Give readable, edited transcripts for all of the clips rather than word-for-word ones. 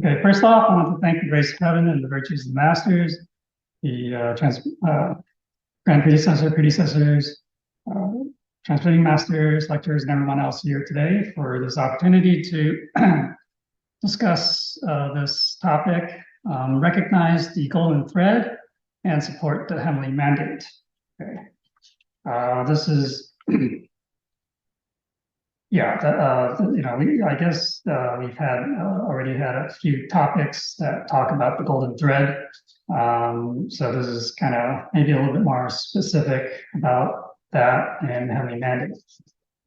Okay, first off, I want to thank the grace of heaven and the virtues of the masters, the grand predecessors, transmitting masters, lecturers, and everyone else here today for this opportunity to discuss this topic, recognize the golden thread, and support the heavenly mandate. Okay, this is. Yeah, I guess we've had already had a few topics that talk about the golden thread. So this is kind of maybe a little bit more specific about that and heavenly mandate.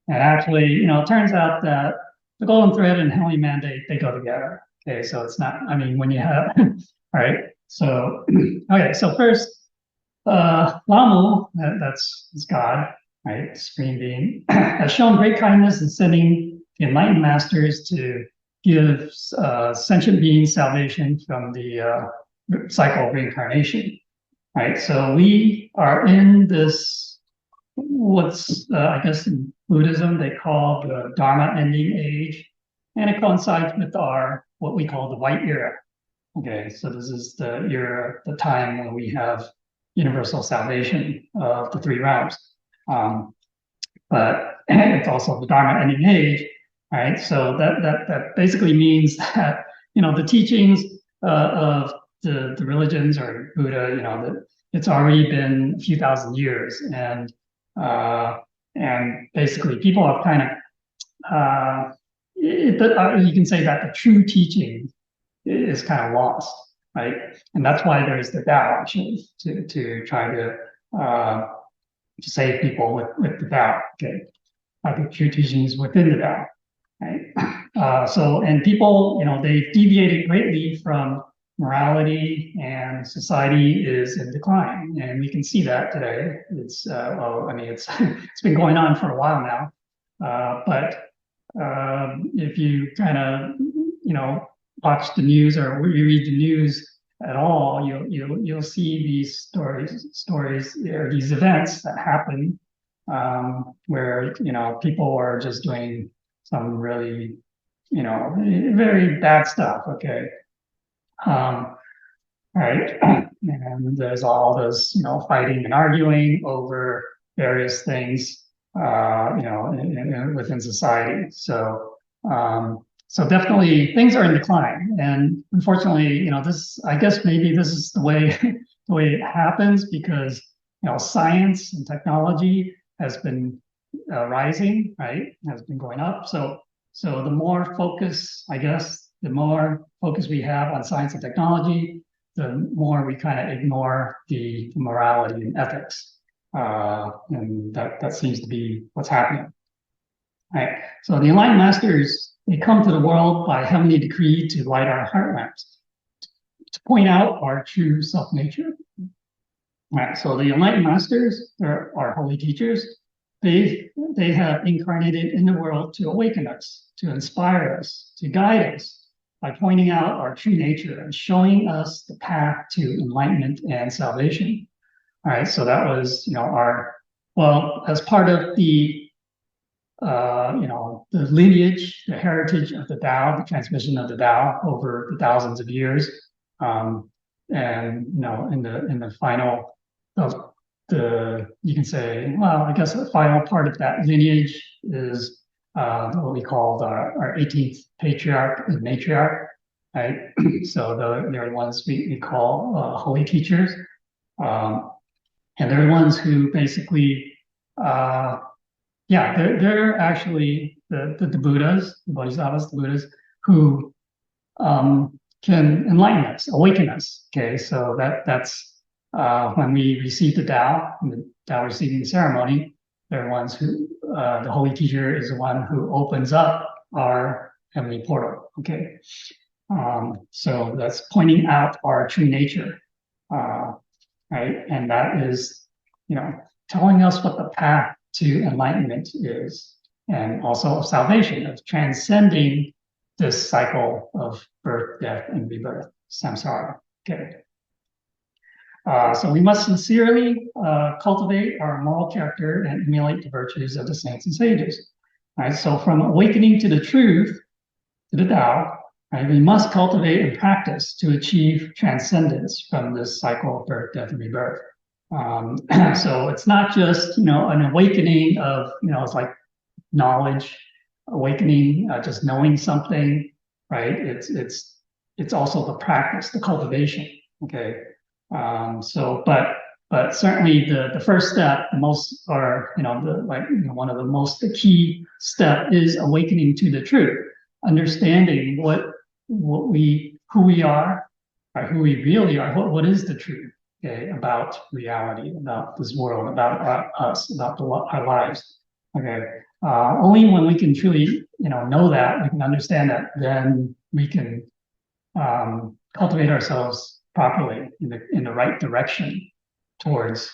And actually, it turns out that the golden thread and heavenly mandate, they go together. Okay, so it's not, I mean, when you have, all right, so, okay, so first, Lamu, that's God. Right, Supreme Being, has shown great kindness in sending the enlightened masters to give sentient beings salvation from the cycle of reincarnation. Right, so we are in this, what's I guess in Buddhism they call the Dharma ending age, and it coincides with our what we call the white era. Okay, so this is the era, the time when we have universal salvation of the three realms. But it's also the Dharma ending age, right? So that basically means that the teachings of the religions or Buddha, that it's already been a few thousand years, and basically people have kind of you can say that the true teaching is kind of lost, right? And that's why there's the Tao actually to try to save people with the Tao, okay? The true teachings within the Tao, right? And people, they've deviated greatly from morality, and society is in decline, and we can see that today. It's it's been going on for a while now, but if you kind of watch the news or read the news at all, you'll see these stories or these events that happen where people are just doing some really very bad stuff. Okay, right, and there's all this fighting and arguing over various things within society. So definitely things are in decline, and unfortunately, I guess maybe this is the way it happens because science and technology has been rising, right? Has been going up. So the more focus, I guess, the more focus we have on science and technology, the more we kind of ignore the morality and ethics, and that seems to be what's happening. Right. So the enlightened masters, they come to the world by heavenly decree to light our heart lamps, to point out our true self-nature. Right. So the enlightened masters, they're our holy teachers. They have incarnated in the world to awaken us, to inspire us, to guide us by pointing out our true nature and showing us the path to enlightenment and salvation. All right. So that was, as part of the the lineage, the heritage of the Tao, the transmission of the Tao over the thousands of years, and in the final of you can say, well, I guess the final part of that lineage is what we call our 18th patriarch and matriarch, right? So they're the ones we call holy teachers, and they're the ones who basically. They're actually the Buddhas, the Bodhisattvas, the Buddhas, who can enlighten us, awaken us. Okay, so that's when we receive the Tao, the Tao receiving ceremony, they're the ones who, the holy teacher is the one who opens up our heavenly portal. Okay, so that's pointing out our true nature, right? And that is, telling us what the path to enlightenment is, and also of salvation, of transcending this cycle of birth, death, and rebirth, samsara. Okay. So we must sincerely cultivate our moral character and emulate the virtues of the saints and sages. Right. So from awakening to the truth, to the Tao, right? We must cultivate and practice to achieve transcendence from this cycle of birth, death, and rebirth. So it's not just, an awakening of, it's like knowledge, awakening, just knowing something, right? It's also the practice, the cultivation. Okay. But certainly the first step, the most, or one of the most the key step is awakening to the truth, understanding who we are, right? Who we really are. What is the truth? Okay, about reality, about this world, about us, about our lives. Okay, only when we can truly, know that, we can understand that, then we can cultivate ourselves properly in the right direction towards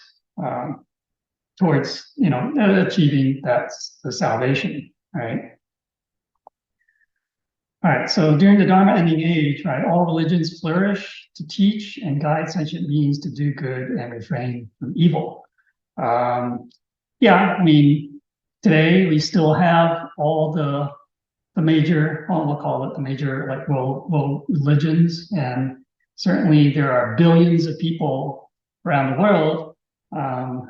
achieving the salvation, right? All right, so during the Dharma ending age, right, all religions flourish to teach and guide sentient beings to do good and refrain from evil. Yeah, I mean, today we still have all the major, well, we'll call it the major, like, world religions, and certainly there are billions of people around the world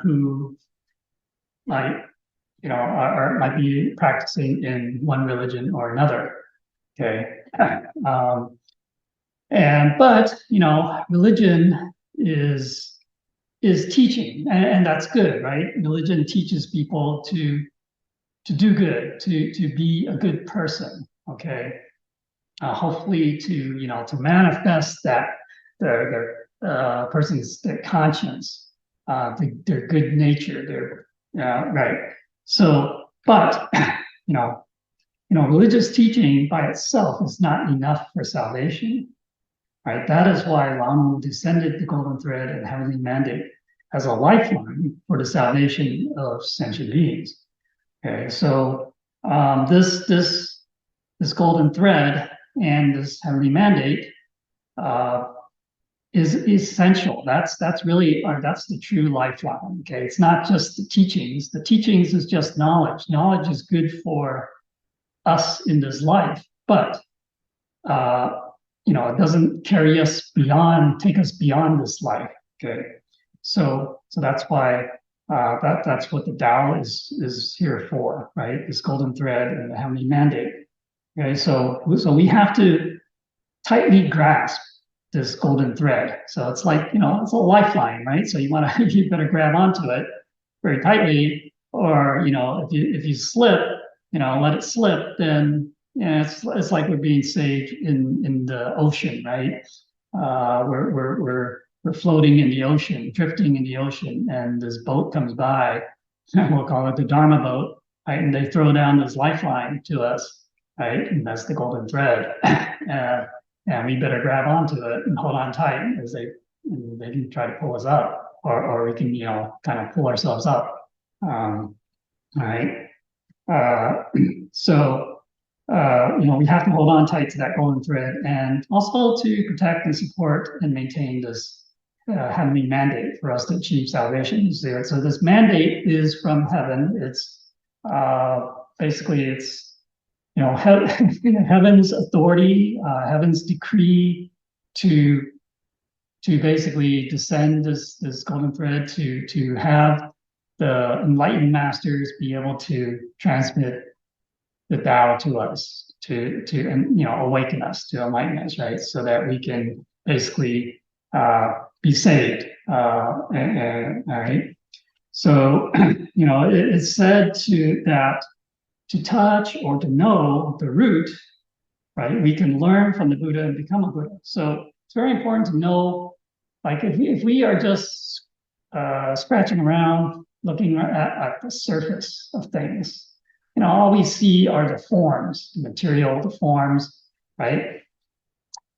who might, might be practicing in one religion or another. Okay. But religion is teaching, and that's good, right? Religion teaches people to do good, to be a good person. Okay. Hopefully to manifest that their person's their conscience, their good nature, their right. So, but religious teaching by itself is not enough for salvation, right? That is why Lamu descended the golden thread and heavenly mandate as a lifeline for the salvation of sentient beings. Okay, so this golden thread and this heavenly mandate is essential. That's really, that's the true lifeline. Okay, it's not just the teachings. The teachings is just knowledge. Knowledge is good for us in this life, but it doesn't carry us beyond, take us beyond this life. Okay, so that's why that's what the Tao is here for, right? This golden thread and the heavenly mandate. Okay, so we have to tightly grasp this golden thread. So it's like, it's a lifeline, right? So you better grab onto it very tightly, or if you slip, let it slip, then it's like we're being saved in the ocean, right? We're floating in the ocean, drifting in the ocean, and this boat comes by, and we'll call it the Dharma boat, right? And they throw down this lifeline to us, right? And that's the golden thread. And we better grab onto it and hold on tight as they can try to pull us up, or we can, kind of pull ourselves up. All right. So, we have to hold on tight to that golden thread, and also to protect and support and maintain this heavenly mandate for us to achieve salvation. So this mandate is from heaven. It's basically it's heaven's authority, heaven's decree to basically descend this golden thread to have the enlightened masters be able to transmit the Tao to us, to awaken us, to enlighten us, right? So that we can basically be saved. All right. So it's said that to touch or to know the root, right? We can learn from the Buddha and become a Buddha. So it's very important to know, like, if we are just scratching around, looking at the surface of things, all we see are the forms, the material, the forms, right?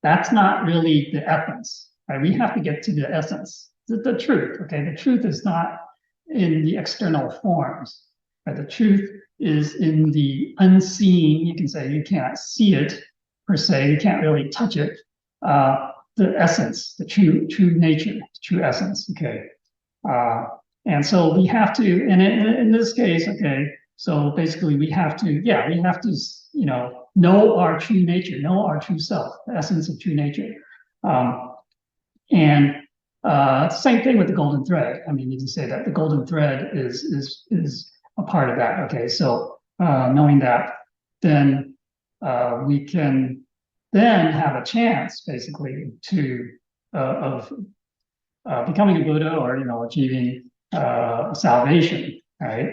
That's not really the essence, right? We have to get to the essence, the truth, okay? The truth is not in the external forms, right? The truth is in the unseen. You can say you can't see it per se, you can't really touch it. The essence, the true nature, the true essence, okay? And so we have to, and in this case, okay, so basically we have to, know our true nature, know our true self, the essence of true nature. And same thing with the golden thread. I mean, you can say that the golden thread is a part of that. Okay, so knowing that, then we can then have a chance, basically, to of becoming a Buddha, or achieving salvation. Right?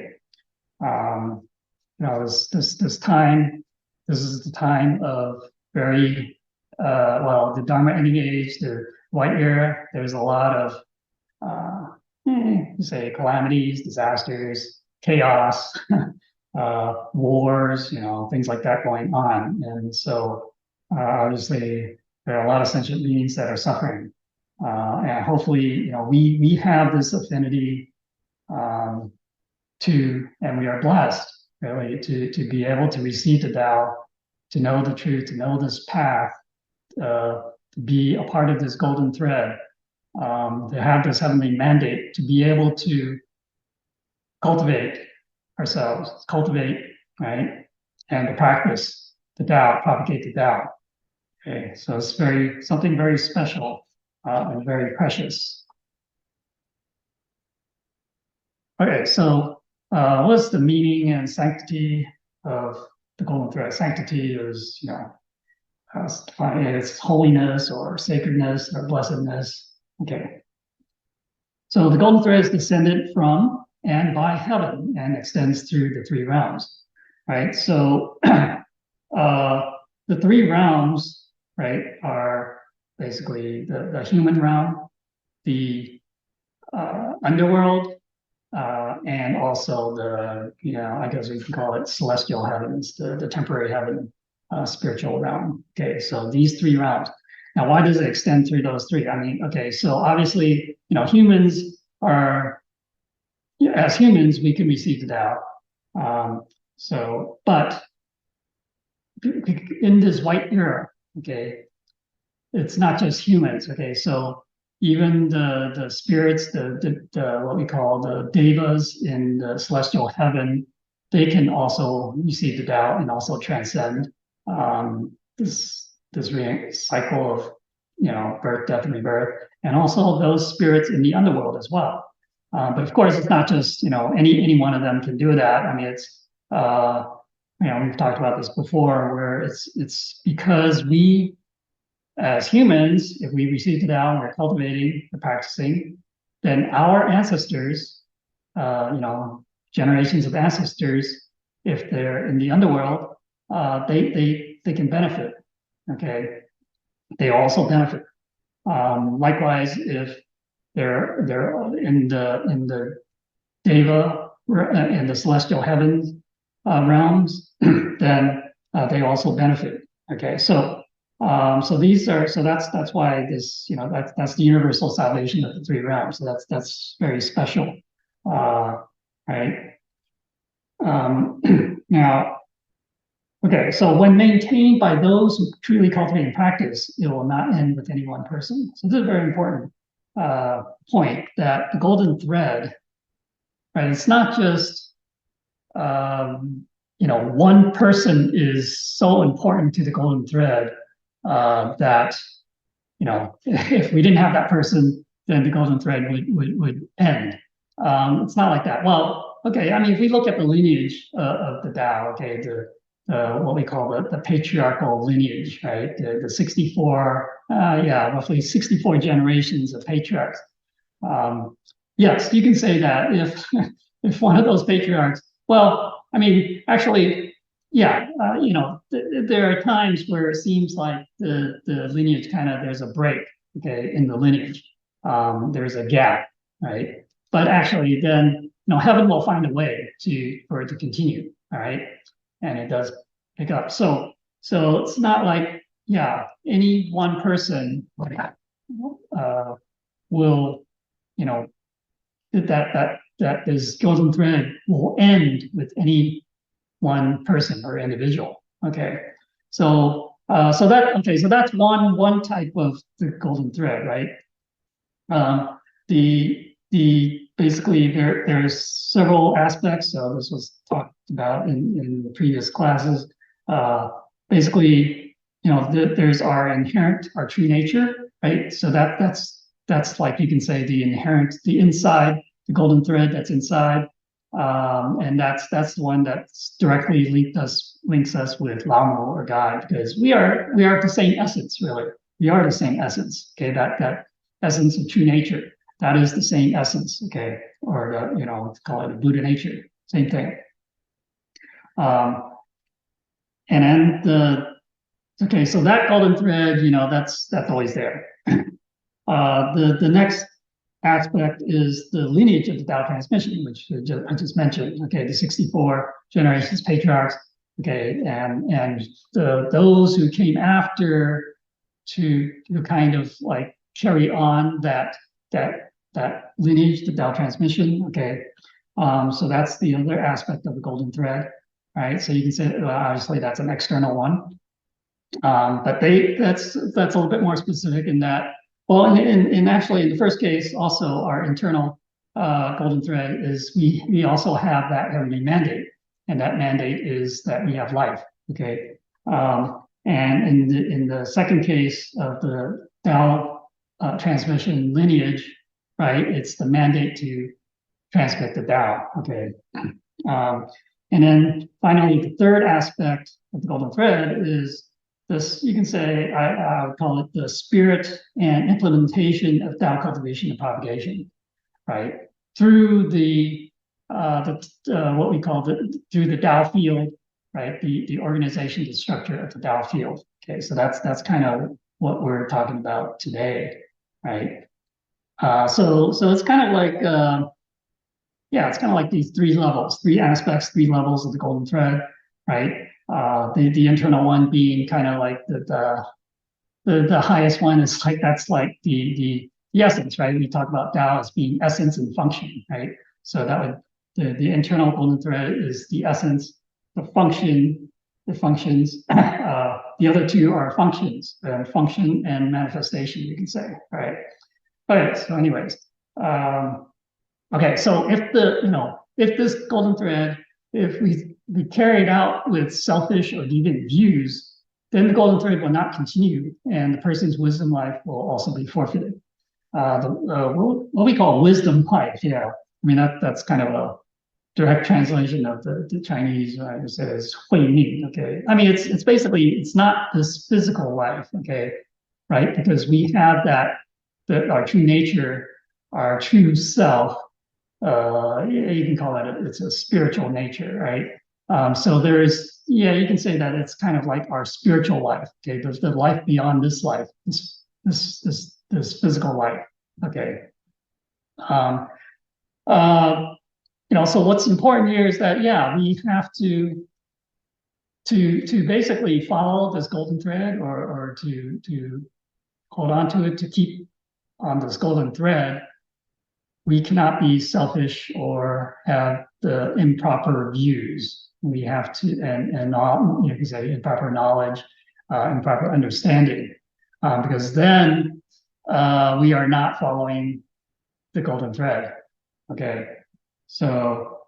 This time, this is the time of very the Dharma ending age, the White era. There's a lot of say calamities, disasters, chaos, wars, things like that going on, and so obviously there are a lot of sentient beings that are suffering, and hopefully we have this affinity and we are blessed really to be able to receive the Tao, to know the truth, to know this path, to be a part of this golden thread, to have this heavenly mandate, to be able to cultivate ourselves, right, and to practice the Tao, propagate the Tao. Okay, so it's something very special and very precious. Okay, so what's the meaning and sanctity of the golden thread? Sanctity is, it's holiness or sacredness or blessedness. Okay. So the golden thread is descended from and by heaven and extends through the three realms, right? So the three realms, right, are basically the human realm, the underworld, and also I guess we can call it celestial heavens, the temporary heaven, spiritual realm. Okay, so these three realms. Now, why does it extend through those three? I mean, okay, so obviously, humans are, as humans, we can receive the Tao. But in this white era, okay, it's not just humans. Okay, so even the spirits, the what we call the devas in the celestial heaven, they can also receive the Tao and also transcend this cycle of birth, death, and rebirth, and also those spirits in the underworld as well. But of course, it's not just any one of them can do that. I mean, it's we've talked about this before, where it's because we, as humans, if we receive the Tao and we're cultivating, we're practicing, then our ancestors, generations of ancestors, if they're in the underworld, they can benefit. Okay, they also benefit. Likewise, if they're in the Deva in the celestial heavens realms, then they also benefit. Okay, so that's why this that's the universal salvation of the three realms. So that's very special, right? Now, okay, so when maintained by those who truly cultivate and practice, it will not end with any one person. So this is a very important point, that the golden thread, right? It's not just one person is so important to the golden thread that if we didn't have that person, then the golden thread would end. It's not like that. Well, okay, I mean, if we look at the lineage of the Tao, okay, what we call the patriarchal lineage, right? The 64, roughly 64 generations of patriarchs. Yes, you can say that if if one of those patriarchs, well, I mean, actually, yeah, there are times where it seems like the lineage there's a break, okay, in the lineage. There's a gap, right? But actually, then heaven will find a way for it to continue, all right? And it does pick up. So it's not like any one person will that this golden thread will end with any one person or individual. Okay, so that's one type of the golden thread, right? The basically there's several aspects. So this was talked about in the previous classes. basically, there's our inherent, our true nature, right? So that's like you can say the inherent, the inside, the golden thread that's inside, and that's the one that's directly links us with Lao or God, because we are the same essence, really. We are the same essence. Okay, that essence of true nature. That is the same essence. Okay, or call it a Buddha nature. Same thing. And then okay, so that golden thread, that's always there. The next aspect is the lineage of the Tao transmission, which I just mentioned. Okay, the 64 generations patriarchs. Okay, and those who came after to kind of like carry on that lineage, the Tao transmission. Okay, so that's the other aspect of the golden thread, right? So you can say, well, obviously that's an external one, but that's a little bit more specific in that. Well, and actually in the first case, also our internal golden thread is we also have that heavenly mandate, and that mandate is that we have life. Okay, and in the second case of the Tao transmission lineage, right, it's the mandate to transmit the Tao. Okay, and then finally the third aspect of the golden thread is this, you can say, I would call it the spirit and implementation of Tao cultivation and propagation, right? Through what we call through the Tao field, right? The organization, the structure of the Tao field. Okay, so that's kind of what we're talking about today, right? So it's kind of like it's kind of like these three levels, three aspects, three levels of the golden thread, right? The internal one being kind of like the highest one is like that's like the essence, right? We talk about Tao as being essence and function, right? So that would the internal golden thread is the essence, the function, the functions. The other two are functions, function and manifestation, you can say, right? Okay, so anyways, okay, so if this golden thread, if we carry it out with selfish or deviant views, then the golden thread will not continue, and the person's wisdom life will also be forfeited. What we call wisdom life, I mean that's kind of a direct translation of the Chinese. It says "huiming." Okay, I mean it's basically it's not this physical life, okay, right? Because we have that our true nature, our true self. You can call it it's a spiritual nature, right? So there is, you can say that it's kind of like our spiritual life. Okay, there's the life beyond this life, this physical life. Okay. So what's important here is that we have to basically follow this golden thread, or to hold on to it, to keep on this golden thread. We cannot be selfish or have the improper views. We have to, and you can say improper knowledge, improper understanding, because then we are not following the golden thread. Okay, so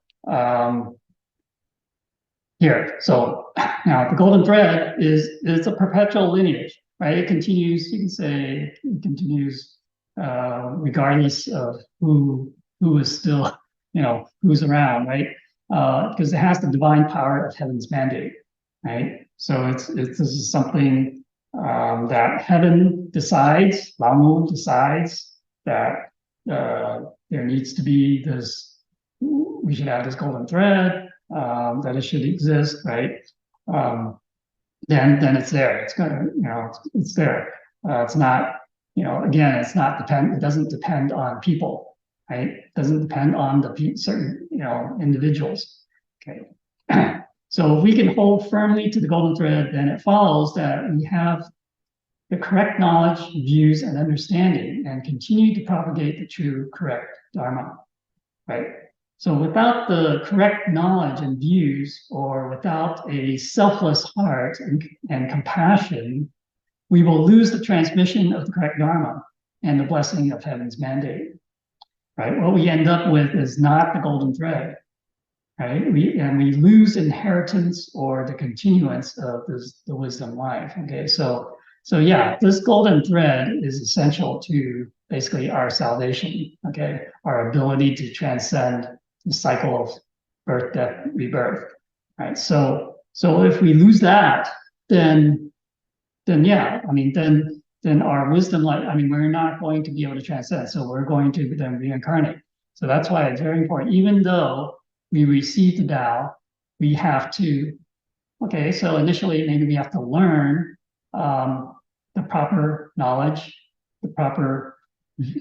here, so now the golden thread is a perpetual lineage, right? It continues. You can say it continues regardless of who is still, who's around, right? Because it has the divine power of heaven's mandate, right? So this is something that heaven decides, Lamu decides that there needs to be this. We should have this golden thread, that it should exist, right? Then it's there. It's gonna, it's there. It's not. Again, it's not it doesn't depend on people, right? It doesn't depend on the certain, individuals. Okay. So if we can hold firmly to the golden thread, then it follows that we have the correct knowledge, views, and understanding, and continue to propagate the true, correct Dharma, right? So without the correct knowledge and views, or without a selfless heart and compassion, we will lose the transmission of the correct Dharma and the blessing of heaven's mandate, right? What we end up with is not the golden thread. right? We lose inheritance or the continuance of the wisdom life. Okay, so yeah, this golden thread is essential to basically our salvation. Okay, our ability to transcend the cycle of birth, death, rebirth. Right. So if we lose that, then yeah, I mean, then our wisdom life, I mean, we're not going to be able to transcend. So we're going to then reincarnate. So that's why it's very important. Even though we receive the Tao, we have to, okay, so initially maybe we have to learn the proper knowledge,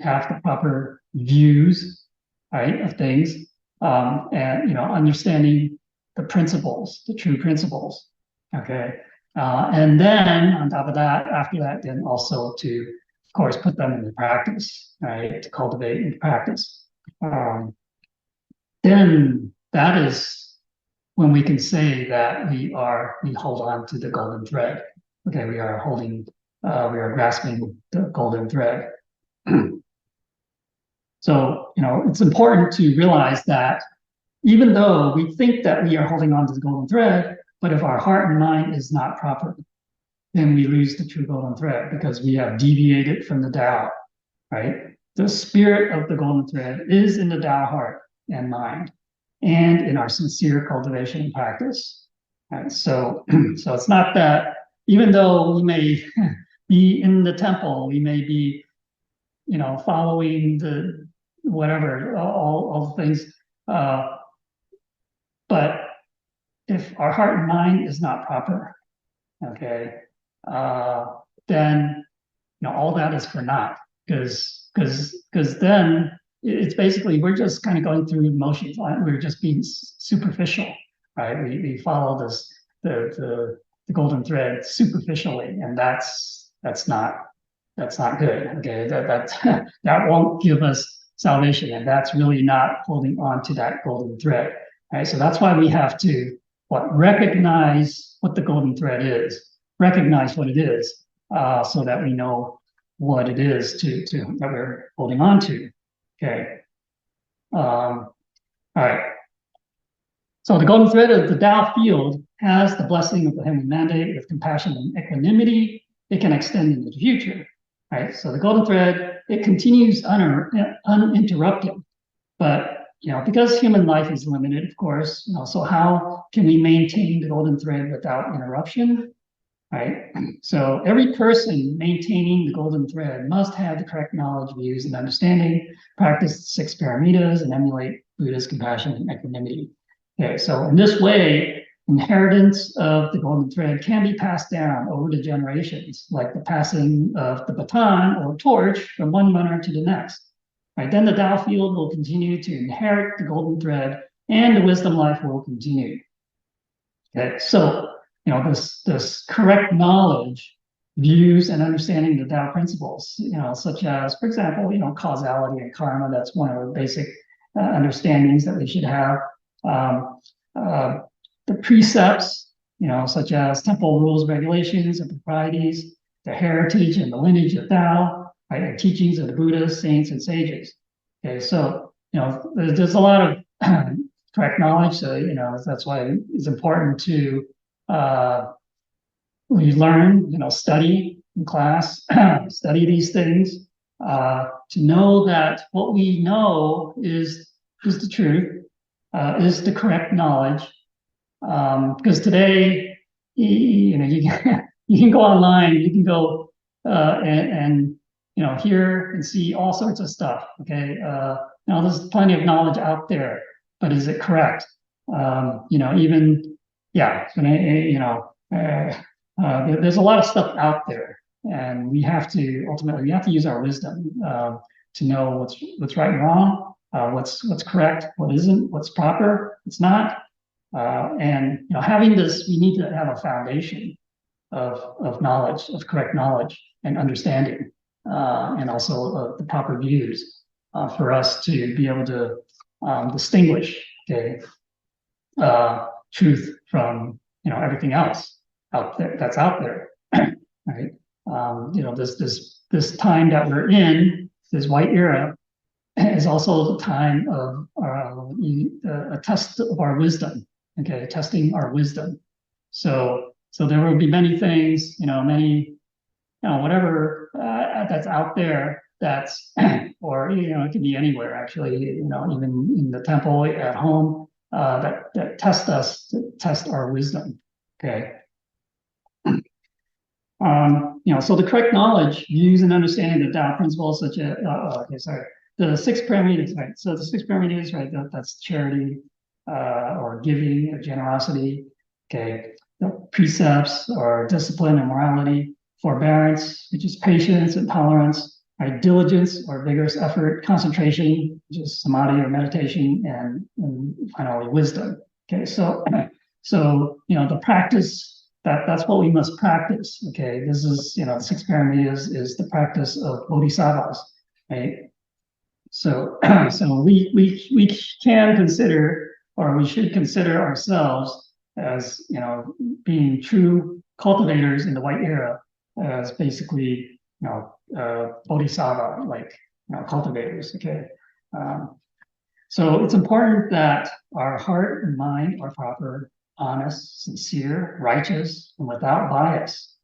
have the proper views, right, of things, and understanding the principles, the true principles. Okay. And then on top of that, after that, then also to, of course, put them into practice, right? To cultivate into practice. Then that is when we can say that we hold on to the golden thread. Okay, we are grasping the golden thread. So, it's important to realize that even though we think that we are holding on to the golden thread, but if our heart and mind is not proper, then we lose the true golden thread because we have deviated from the Tao, right? The spirit of the golden thread is in the Tao heart and mind and in our sincere cultivation and practice. Right? So it's not that even though we may be in the temple, we may be, following the whatever, all the things, but if our heart and mind is not proper, okay, then all that is for naught because then it's basically we're just kind of going through motions. We're just being superficial, right? We follow the golden thread superficially, and that's not good. Okay, that won't give us salvation, and that's really not holding on to that golden thread. Right? So that's why we have to recognize what the golden thread is, recognize what it is, so that we know what it is that we're holding on to. Okay. All right. So the golden thread of the Tao field has the blessing of the heavenly mandate with compassion and equanimity. It can extend into the future. Right. So the golden thread, it continues uninterrupted, but because human life is limited, of course, so how can we maintain the golden thread without interruption? Right? So every person maintaining the golden thread must have the correct knowledge, views, and understanding, practice the 6 paramitas, and emulate Buddha's compassion and equanimity. Okay, so in this way, inheritance of the golden thread can be passed down over the generations, like the passing of the baton or torch from one runner to the next. Right, then the Tao field will continue to inherit the golden thread, and the wisdom life will continue. Okay, so this correct knowledge, views, and understanding the Tao principles, such as, for example, causality and karma. That's one of the basic understandings that we should have. The precepts, such as temple rules, regulations, and proprieties, the heritage and the lineage of Tao, right, and teachings of the Buddhas, saints, and sages. Okay, so there's a lot of correct knowledge. So that's why it's important to we learn, study in class, study these things, to know that what we know is the truth, is the correct knowledge. Because today, you can go online, you can go and hear and see all sorts of stuff. Okay, now there's plenty of knowledge out there, but is it correct? Even yeah, there's a lot of stuff out there, and we have to use our wisdom to know what's right and wrong, what's correct, what isn't, what's proper, what's not. And having this, we need to have a foundation of knowledge, of correct knowledge and understanding, and also the proper views for us to be able to distinguish truth from everything else that's out there, right? This time that we're in, this white era, is also the time of a test of our wisdom. Okay, testing our wisdom. So there will be many things, many, whatever that's out there. That's or it can be anywhere actually. Even in the temple, at home, that test us, to test our wisdom. Okay. So the correct knowledge, views, and understanding the Tao principles, such as, the 6 parameters, right? So the 6 parameters, right? That's charity, or giving, or generosity. Okay, the precepts or discipline and morality, forbearance, which is patience and tolerance, right? Diligence or vigorous effort, concentration, which is samadhi or meditation, and finally wisdom. Okay, so the practice. That's what we must practice. Okay, this is the 6 parameters is the practice of bodhisattvas, right? So we can consider, or we should consider ourselves as being true cultivators in the white era, as basically bodhisattva like cultivators. Okay, so it's important that our heart and mind are proper, honest, sincere, righteous, and without bias.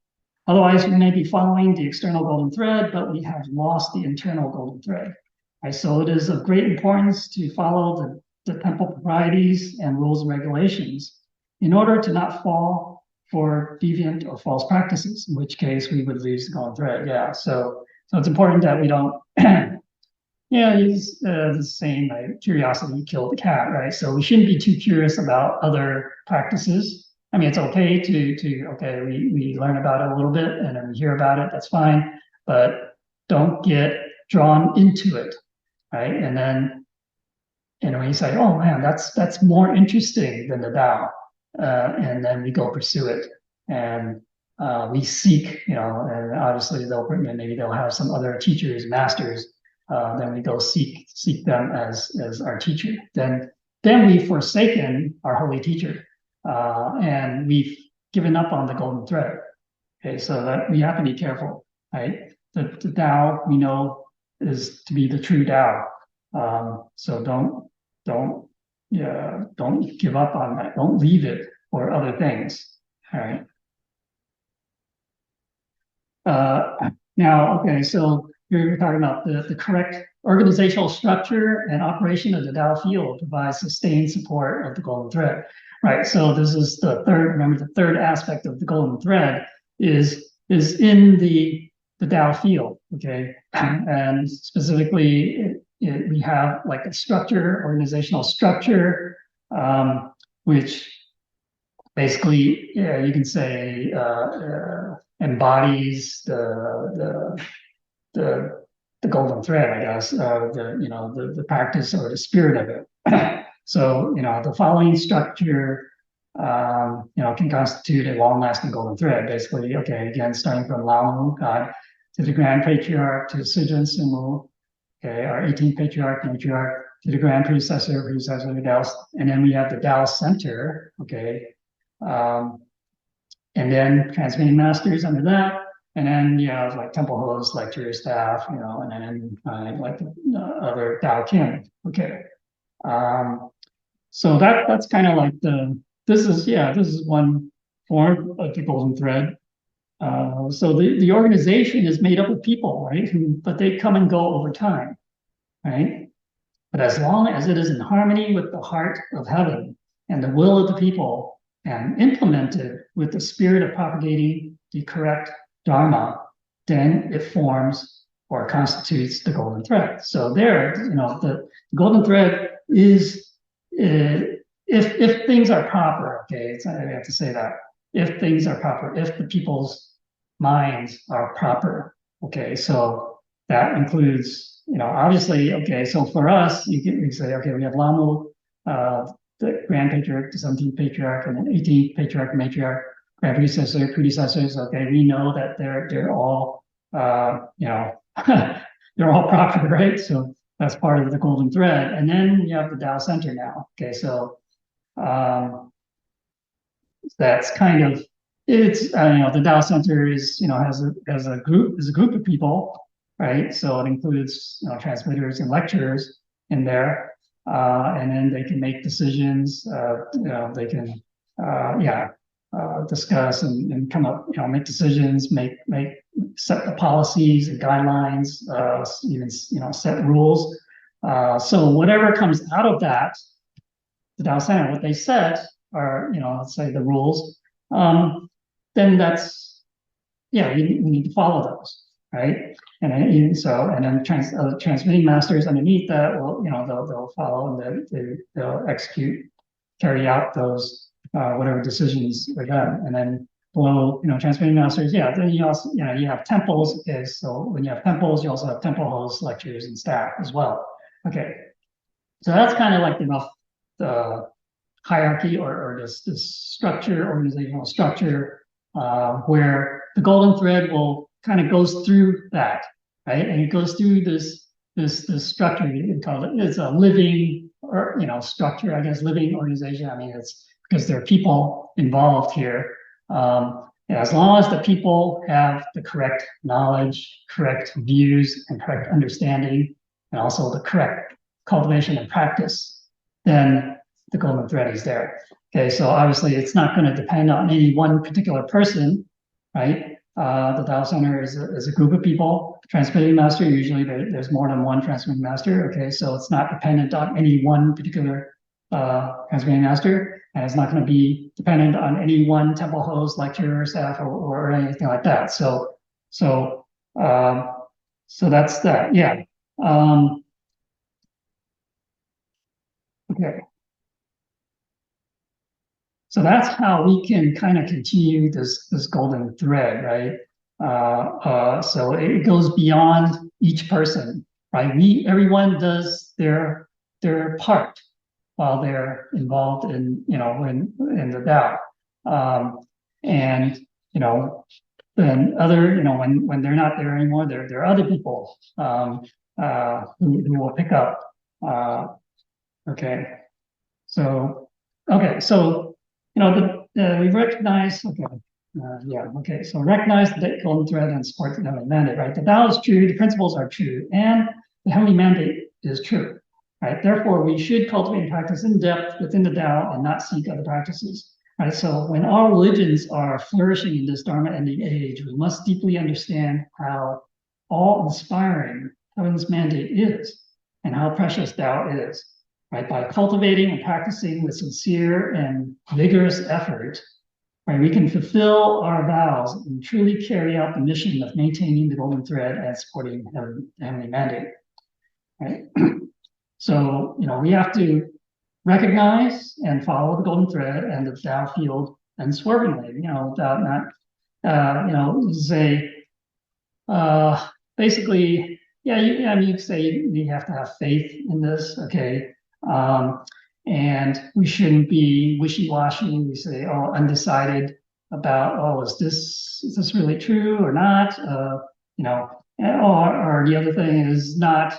Otherwise, we may be following the external golden thread, but we have lost the internal golden thread. Right? So it is of great importance to follow the temple proprieties and rules and regulations in order to not fall for deviant or false practices, in which case we would lose the golden thread. Yeah, so it's important that we don't use the same, like, curiosity killed the cat, right? So we shouldn't be too curious about other practices. I mean, it's okay okay, we learn about it a little bit and then we hear about it, that's fine, but don't get drawn into it, right? And then, when you say, oh man, that's more interesting than the Tao, and then we go pursue it. And we seek, and obviously maybe they'll have some other teachers, masters, then we go seek them as our teacher. Then we've forsaken our holy teacher, and we've given up on the golden thread. Okay, so that we have to be careful, right? The Tao we know is to be the true Tao. So don't give up on that. Don't leave it for other things. All right. Now, okay, so we're talking about the correct organizational structure and operation of the Tao field provides sustained support of the golden thread. Right. So this is the third. Remember, the third aspect of the golden thread is in the Tao field. Okay, and specifically, we have like a structure, organizational structure, which basically, you can say embodies the golden thread, I guess, the practice or the spirit of it. So the following structure can constitute a long-lasting golden thread. Basically, okay, again, starting from Lamu God to the Grand Patriarch to Sujun Sumu, okay, our 18th Patriarch, Matriarch, to the Grand Predecessor, the Tao, and then we have the Tao Center, okay, and then transmitting masters under that, and then like temple hosts, like jury staff, and then like the other Tao kin, okay. So that's kind of like this is one form of the golden thread. So the organization is made up of people, right? But they come and go over time, right? But as long as it is in harmony with the heart of heaven and the will of the people, and implemented with the spirit of propagating the correct dharma, then it forms or constitutes the golden thread. So there, the golden thread is, if things are proper, okay, I have to say that, if things are proper, if the people's minds are proper, okay, so that includes, obviously, okay, so for us, you say, okay, we have Lamu, the Grand Patriarch, the 17th Patriarch, and then 18th Patriarch, Matriarch, Grand Predecessors, okay, we know that they're all, they're all proper, right? So that's part of the golden thread. And then you have the Tao Center now, okay, so that's kind of, it's, the Tao Center is, has a group of people, right? So it includes transmitters and lecturers in there, and then they can make decisions. They can discuss and come up, make decisions, set the policies and guidelines, even set rules. So whatever comes out of that, the Tao Center, what they set are, let's say the rules, then that's, we need to follow those, right? And then transmitting masters underneath that will, they'll follow and they'll execute, carry out those whatever decisions are done. And then below, transmitting masters, then you also, you have temples. Okay, so when you have temples, you also have temple hosts, lecturers, and staff as well. Okay, so that's kind of like the hierarchy or this structure, organizational structure, where the golden thread will kind of goes through that, right? And it goes through this structure. You call it, it's a living or structure, I guess, living organization. I mean, it's because there are people involved here. As long as the people have the correct knowledge, correct views, and correct understanding, and also the correct cultivation and practice, then the golden thread is there. Okay, so obviously it's not going to depend on any one particular person, right? The Tao Center is a group of people. Transmitting master, usually there's more than one transmitting master. Okay, so it's not dependent on any one particular transmitting master, and it's not going to be dependent on any one temple host, lecturer, staff, or anything like that. So that's that. Yeah. Okay. So that's how we can kind of continue this golden thread, right? So it goes beyond each person, right? Everyone does their part while they're involved in in the Tao, and then other when they're not there anymore, there are other people who will pick up. Okay, so we recognize, okay, so recognize the golden thread and support the heavenly mandate, right? The Tao is true, the principles are true, and the heavenly mandate is true, right? Therefore, we should cultivate and practice in depth within the Tao and not seek other practices, right? So when all religions are flourishing in this Dharma ending age, we must deeply understand how all-inspiring heaven's mandate is and how precious Tao is. Right, by cultivating and practicing with sincere and vigorous effort, right, we can fulfill our vows and truly carry out the mission of maintaining the golden thread and supporting the heavenly mandate. Right, so we have to recognize and follow the golden thread and the Tao field unswervingly. Without not, say, basically, you could say you have to have faith in this. Okay. And we shouldn't be wishy-washy. We say, undecided about, is this really true or not? Or the other thing is not,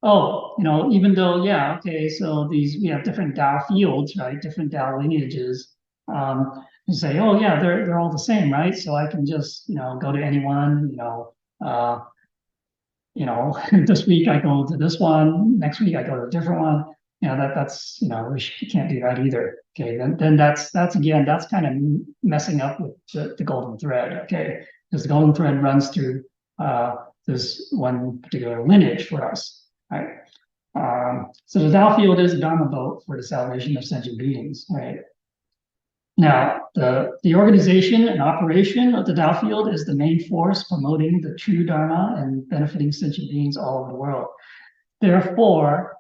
even though, okay, so we have different Tao fields, right? Different Tao lineages. You say, they're all the same, right? So I can just, go to anyone, this week I go to this one, next week I go to a different one. That's we can't do that either. Okay, then that's kind of messing up with the golden thread. Okay, because the golden thread runs through this one particular lineage for us. Right. So the Tao field is a Dharma boat for the salvation of sentient beings. Right. Now, the organization and operation of the Tao field is the main force promoting the true Dharma and benefiting sentient beings all over the world. Therefore,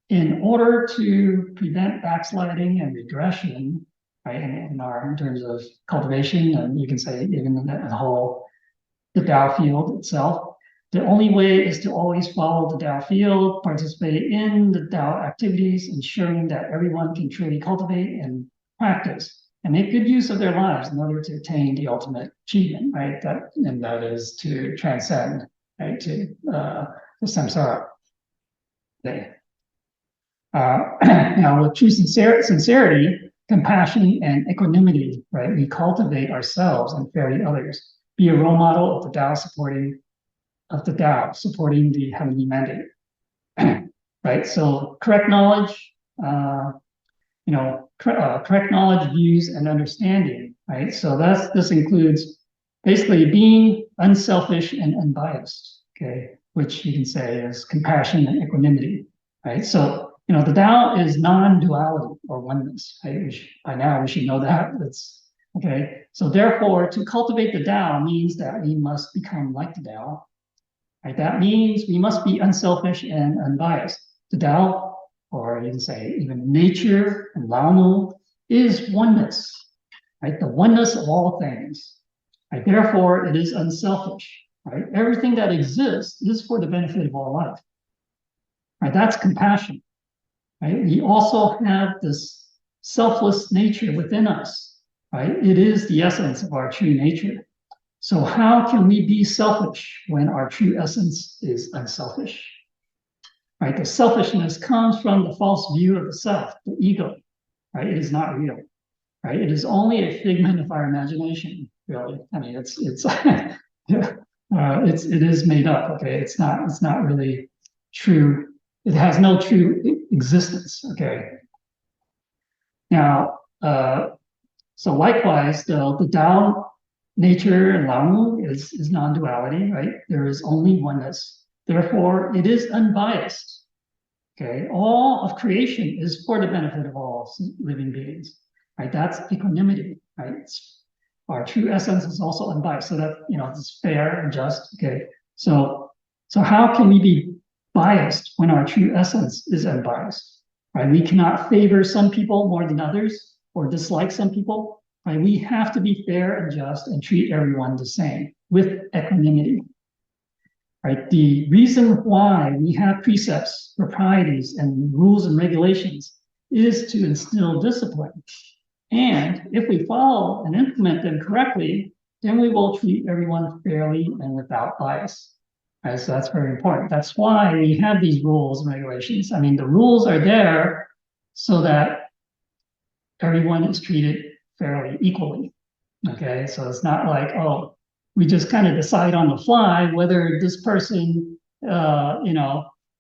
in order to prevent backsliding and regression, right, in terms of cultivation, and you can say even the Tao field itself, the only way is to always follow the Tao field, participate in the Tao activities, ensuring that everyone can truly cultivate and practice and make good use of their lives in order to attain the ultimate achievement, right? That is to transcend, right, to the samsara. Now, with true sincerity, compassion, and equanimity, right, we cultivate ourselves and ferry others. Be a role model of the Tao supporting of the Tao, supporting the heavenly mandate. Right? So correct knowledge, correct knowledge, views, and understanding, right? So this includes basically being unselfish and unbiased, okay, which you can say is compassion and equanimity, right? So, the Tao is non-duality or oneness, right? By now we should know that. It's okay. So therefore, to cultivate the Tao means that we must become like the Tao, right? That means we must be unselfish and unbiased. The Tao, or you can say even nature and Lao is oneness, right? The oneness of all things, right? Therefore, it is unselfish, right? Everything that exists is for the benefit of all life, right? That's compassion, right? We also have this selfless nature within us, right? It is the essence of our true nature. So how can we be selfish when our true essence is unselfish? Right? The selfishness comes from the false view of the self, the ego, right? It is not real, right? It is only a figment of our imagination, really. I mean, it is made up, okay? It's not really true. It has no true existence, okay? Now, so likewise, the Tao nature and Lao is non-duality, right? There is only oneness. Therefore, it is unbiased. Okay, all of creation is for the benefit of all living beings, right? That's equanimity, right? Our true essence is also unbiased, so that it's fair and just. Okay, so how can we be biased when our true essence is unbiased, right? We cannot favor some people more than others or dislike some people, right? We have to be fair and just and treat everyone the same with equanimity. Right? The reason why we have precepts, proprieties, and rules and regulations is to instill discipline. And if we follow and implement them correctly, then we will treat everyone fairly and without bias. Right? So that's very important. That's why we have these rules and regulations. I mean, the rules are there so that everyone is treated fairly, equally. Okay, so it's not like, oh, we just kind of decide on the fly whether this person,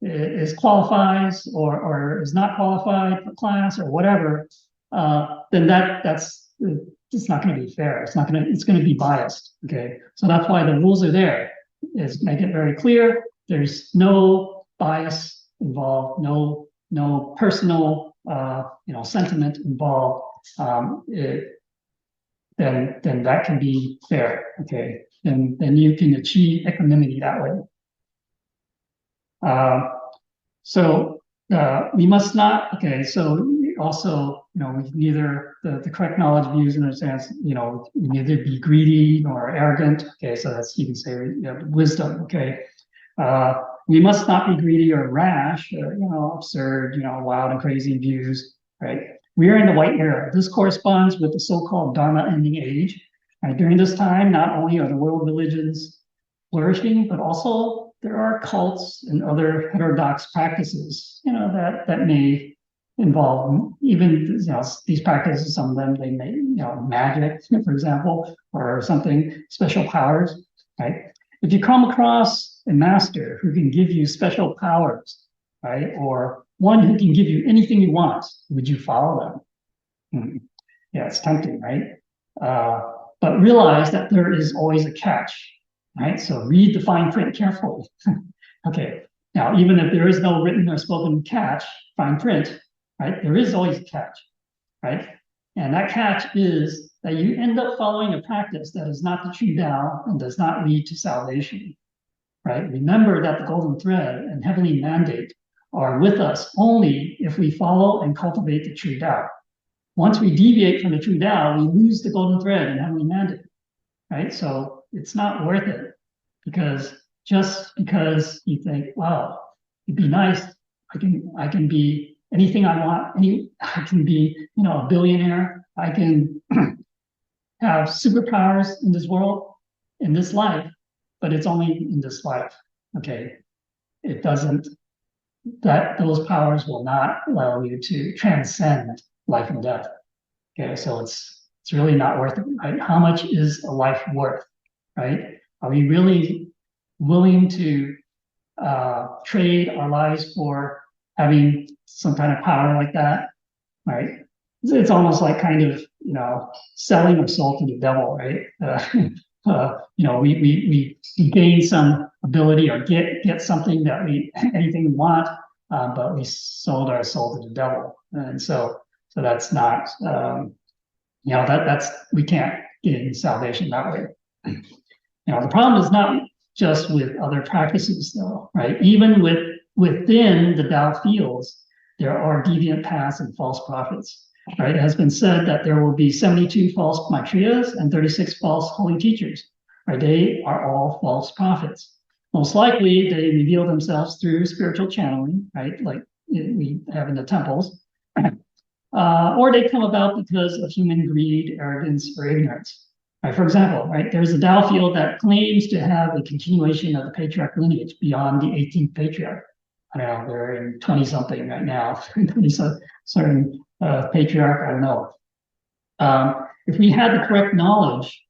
is qualifies or is not qualified for class or whatever. Then that's it's not going to be fair. It's going to be biased. Okay, so that's why the rules are there. Is make it very clear. There's no bias involved. No personal sentiment involved. Then that can be fair, okay? Then you can achieve equanimity that way. So we must not, okay, so also, neither the correct knowledge, views, and understands, neither be greedy nor arrogant, okay? So that's, you can say, wisdom, okay? We must not be greedy or rash, or, absurd, wild and crazy views, right? We are in the white era. This corresponds with the so-called Dharma ending age. Right? During this time, not only are the world religions flourishing, but also there are cults and other heterodox practices, that may involve even, these practices, some of them, they may, magic, for example, or something, special powers, right? If you come across a master who can give you special powers, right, or one who can give you anything you want, would you follow them? Yeah, it's tempting, right? But realize that there is always a catch, right? So read the fine print carefully. Okay, now even if there is no written or spoken catch, fine print, right? There is always a catch, right? And that catch is that you end up following a practice that is not the true Tao and does not lead to salvation, right? Remember that the golden thread and heavenly mandate are with us only if we follow and cultivate the true Tao. Once we deviate from the true Tao, we lose the golden thread and heavenly mandate, right? So it's not worth it, because just because you think, wow, it'd be nice, I can be anything I want, I can be, a billionaire, I can have superpowers in this world, in this life, but it's only in this life, okay? It doesn't, those powers will not allow you to transcend life and death. Okay, so it's really not worth it, right? How much is a life worth, right? Are we really willing to trade our lives for having some kind of power like that, right? It's almost like kind of, selling our soul to the devil, right? We gain some ability or get something that anything we want, but we sold our soul to the devil, and so that's not, that's we can't gain salvation that way. The problem is not just with other practices, though, right? Even within the Tao fields, there are deviant paths and false prophets, right? It has been said that there will be 72 false Maitreyas and 36 false holy teachers, right? They are all false prophets. Most likely, they reveal themselves through spiritual channeling, right? Like we have in the temples, or they come about because of human greed, arrogance, or ignorance. Right, for example, right, there's a Tao field that claims to have a continuation of the patriarch lineage beyond the 18th patriarch. I don't know, they're in 20-something right now, 20-something patriarch, I don't know. If we had the correct knowledge,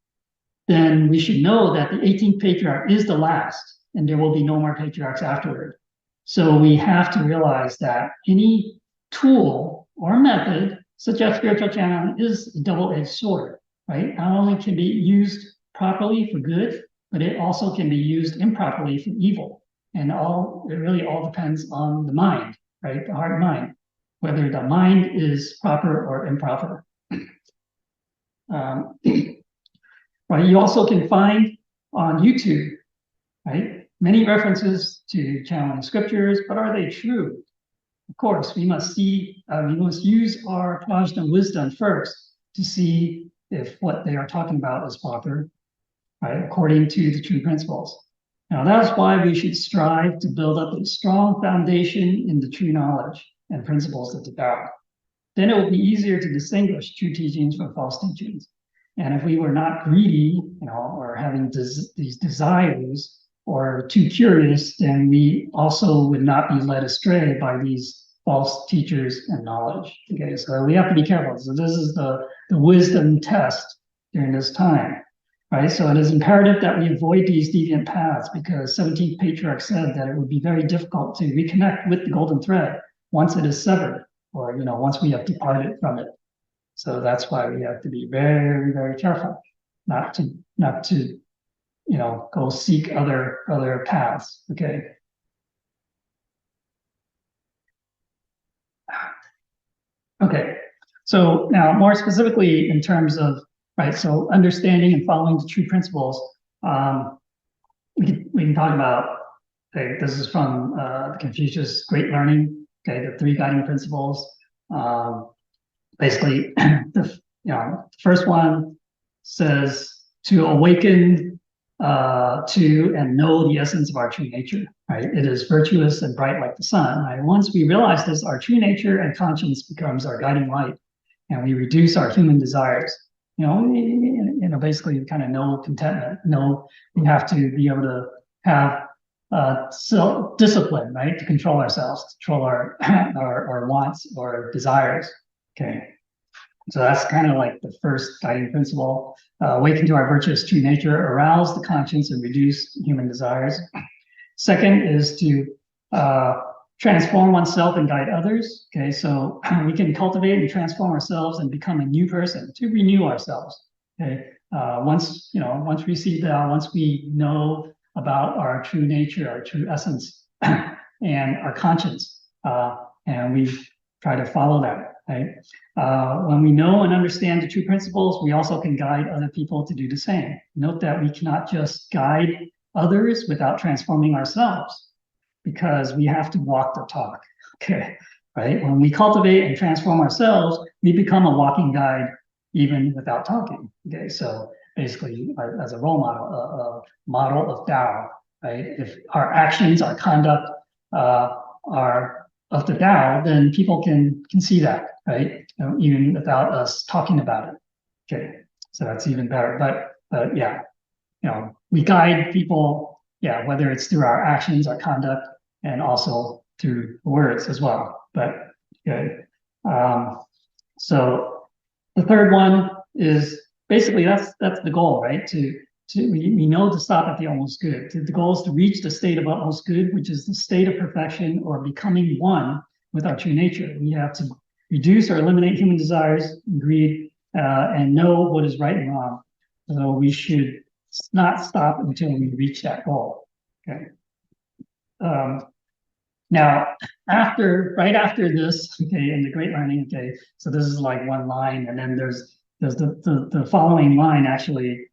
then we should know that the 18th patriarch is the last, and there will be no more patriarchs afterward. So we have to realize that any tool or method, such as spiritual channeling, is a double-edged sword. Right? Not only can be used properly for good, but it also can be used improperly for evil. And it really all depends on the mind, right? The heart and mind, whether the mind is proper or improper. Right? You also can find on YouTube, right, many references to channeling scriptures, but are they true? Of course, we must use our Prajna wisdom first to see if what they are talking about is proper, right, according to the true principles. Now, that's why we should strive to build up a strong foundation in the true knowledge and principles of the Tao. Then it will be easier to distinguish true teachings from false teachings. And if we were not greedy, or having these desires or too curious, then we also would not be led astray by these false teachers and knowledge. Okay, so we have to be careful. So this is the wisdom test during this time, right? So it is imperative that we avoid these deviant paths, because 17th Patriarch said that it would be very difficult to reconnect with the golden thread once it is severed, or once we have departed from it. So that's why we have to be very, very careful not to go seek other paths. Okay. Okay, so now more specifically in terms of, right, so understanding and following the true principles, we can talk about, okay, this is from Confucius' Great Learning, okay, the 3 guiding principles. Basically, the first one says to awaken to and know the essence of our true nature, right? It is virtuous and bright like the sun, right? Once we realize this, our true nature and conscience becomes our guiding light, and we reduce our human desires. Basically kind of know contentment. We have to be able to have self-discipline, right? To control ourselves, control our wants or desires. Okay. So that's kind of like the first guiding principle. Awaken to our virtuous true nature, arouse the conscience, and reduce human desires. Second is to transform oneself and guide others. Okay, so we can cultivate and transform ourselves and become a new person, to renew ourselves. Okay, once we see that, once we know about our true nature, our true essence, and our conscience, and we try to follow that. Right? When we know and understand the true principles, we also can guide other people to do the same. Note that we cannot just guide others without transforming ourselves, because we have to walk the talk. Okay, right? When we cultivate and transform ourselves, we become a walking guide even without talking. Okay, so basically, as a role model, a model of Tao, right? If our actions, our conduct are of the Tao, then people can see that, right? Even without us talking about it. Okay, so that's even better. But yeah, we guide people, yeah, whether it's through our actions, our conduct, and also through words as well. But okay, so the third one is basically that's the goal, right? To we know to stop at the almost good. The goal is to reach the state of utmost good, which is the state of perfection or becoming one with our true nature. We have to reduce or eliminate human desires and greed and know what is right and wrong. So we should not stop until we reach that goal. Okay. Now, right after this, okay, in the Great Learning, okay, so this is like one line, and then there's the following line actually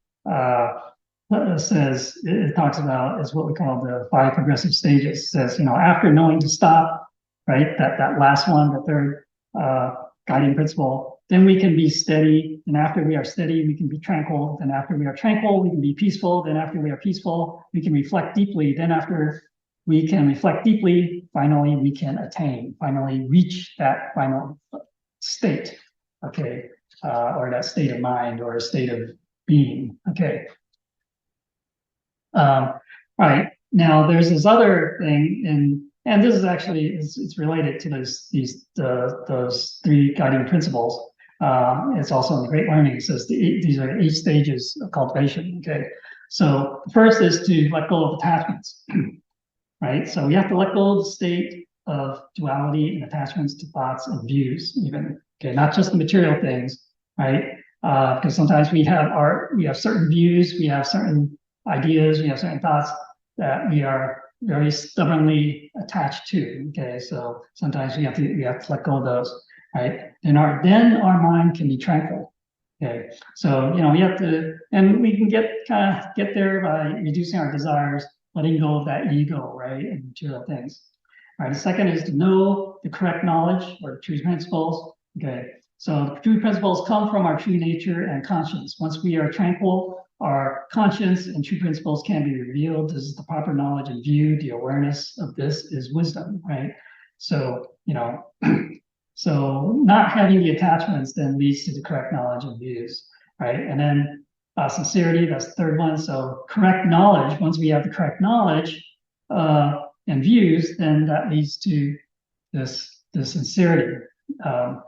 says, it talks about, is what we call the 5 progressive stages. It says, after knowing to stop, right, that last one, the third guiding principle, then we can be steady, and after we are steady, we can be tranquil, then after we are tranquil, we can be peaceful, then after we are peaceful, we can reflect deeply, then after we can reflect deeply, finally we can attain, finally reach that final state, okay, or that state of mind or a state of being, okay. Right, now there's this other thing, and this is actually, it's related to those 3 guiding principles. It's also in the Great Learning. It says these are 8 stages of cultivation, okay. So the first is to let go of attachments. Right, so we have to let go of the state of duality and attachments to thoughts and views, even, okay, not just the material things, right? Because sometimes we have certain views, we have certain ideas, we have certain thoughts that we are very stubbornly attached to. Okay, so sometimes we have to let go of those, right? Then our mind can be tranquil. Okay, so we have to, and we can get there by reducing our desires, letting go of that ego, right, and material things. All right, the second is to know the correct knowledge or true principles. Okay, so true principles come from our true nature and conscience. Once we are tranquil, our conscience and true principles can be revealed. This is the proper knowledge and view. The awareness of this is wisdom, right? So, so not having the attachments then leads to the correct knowledge and views, right? And then sincerity, that's the third one. So correct knowledge, once we have the correct knowledge and views, then that leads to this sincerity, all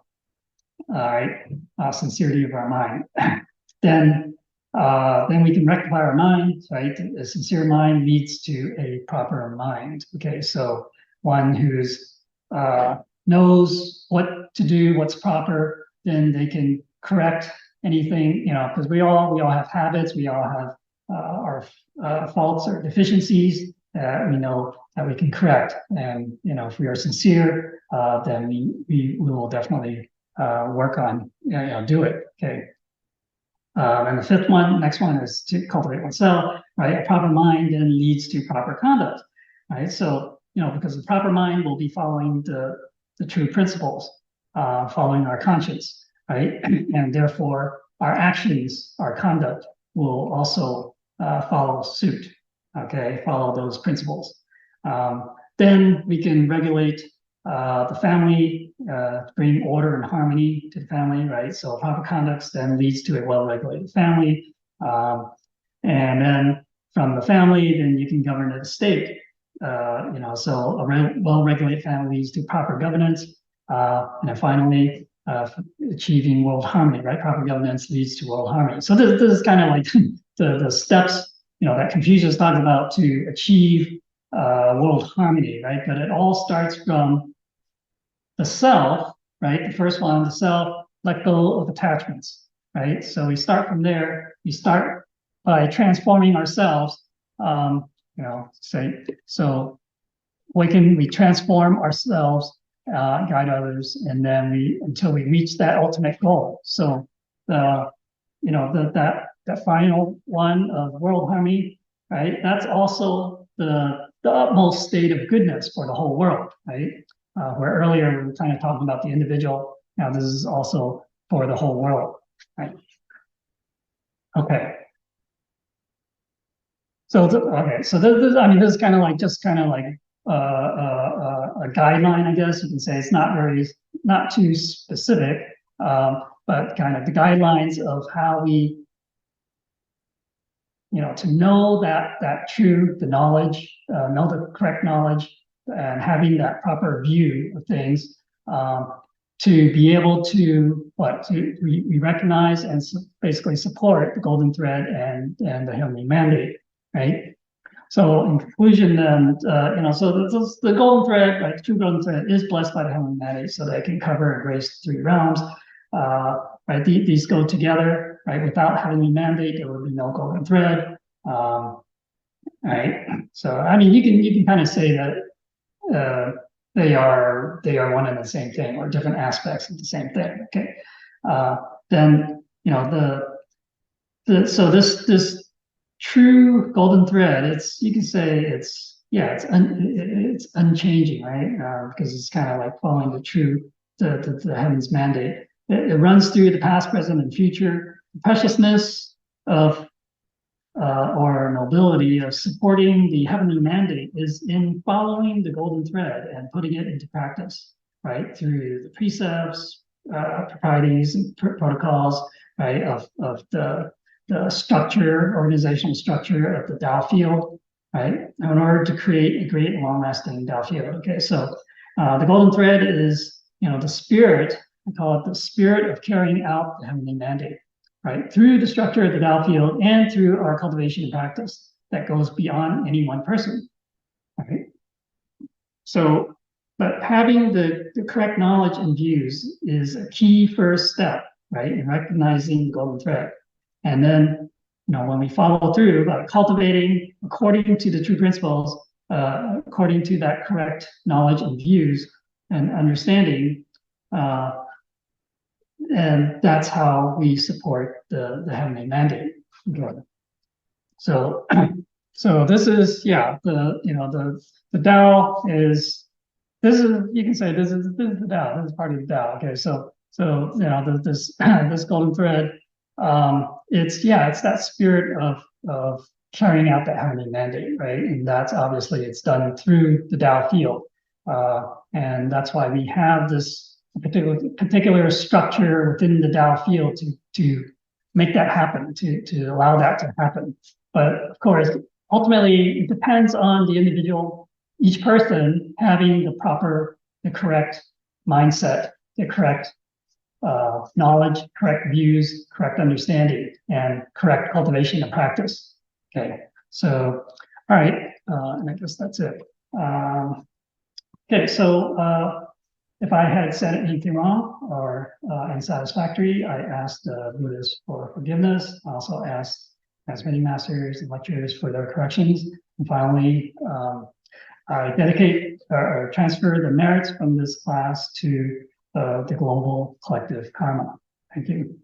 right, sincerity of our mind. then we can rectify our mind, right? A sincere mind leads to a proper mind. Okay, so one who's knows what to do, what's proper, then they can correct anything, because we all have habits, we all have our faults or deficiencies that we know that we can correct. And if we are sincere, then we will definitely work on do it. Okay. And the next one is to cultivate oneself, right? A proper mind then leads to proper conduct, right? So because the proper mind will be following the true principles, following our conscience, right? And therefore, our actions, our conduct will also follow suit, okay? Follow those principles. Then we can regulate the family, bring order and harmony to the family, right? So proper conduct then leads to a well-regulated family. And then from the family, then you can govern the state. So a well-regulated family leads to proper governance. And then finally, achieving world harmony, right? Proper governance leads to world harmony. So this is kind of like the steps, that Confucius talked about to achieve world harmony, right? But it all starts from the self, right? The first one, the self, let go of attachments, right? So we start from there. We start by transforming ourselves, so we transform ourselves, guide others, and then until we reach that ultimate goal. So that final one of world harmony, right? That's also the utmost state of goodness for the whole world, right? Where earlier we were kind of talking about the individual. Now this is also for the whole world, right? Okay. So this is kind of like a guideline, I guess you can say. It's not too specific, but kind of the guidelines of how we, to know the knowledge, know the correct knowledge, and having that proper view of things, to be able to we recognize and basically support the golden thread and the heavenly mandate, right? So in conclusion, then so the golden thread, right, the true golden thread is blessed by the heavenly mandate, so that it can cover and grace the 3 realms. Right, these go together, right? Without heavenly mandate, there would be no golden thread. Right. So I mean, you can kind of say that they are one and the same thing, or different aspects of the same thing. Okay. Then so this true golden thread, you can say it's unchanging, right? Because it's kind of like following the heaven's mandate. It runs through the past, present, and future. The preciousness of or nobility of supporting the heavenly mandate is in following the golden thread and putting it into practice, right? Through the precepts, proprieties, and protocols, right? Of the structure, organizational structure of the Tao field, right? In order to create a great long-lasting Tao field. Okay, so the golden thread is, the spirit. I call it the spirit of carrying out the heavenly mandate, right? Through the structure of the Tao field and through our cultivation and practice that goes beyond any one person, right? So, but having the correct knowledge and views is a key first step, right? In recognizing the golden thread. And then, when we follow through, like cultivating according to the true principles, according to that correct knowledge and views and understanding, and that's how we support the heavenly mandate. Okay. So, so this is the Tao is, you can say this is the Tao. This is part of the Tao. Okay, so this golden thread, it's that spirit of carrying out the heavenly mandate, right? And that's obviously it's done through the Tao field, and that's why we have this particular structure within the Tao field to make that happen, to allow that to happen. But of course, ultimately, it depends on the individual, each person having the correct mindset, the correct knowledge, correct views, correct understanding, and correct cultivation and practice. Okay, so all right, and I guess that's it. Okay, so if I had said anything wrong or unsatisfactory, I asked the Buddhists for forgiveness. I also asked as many masters and lecturers for their corrections. And finally, I dedicate or transfer the merits from this class to the global collective karma. Thank you.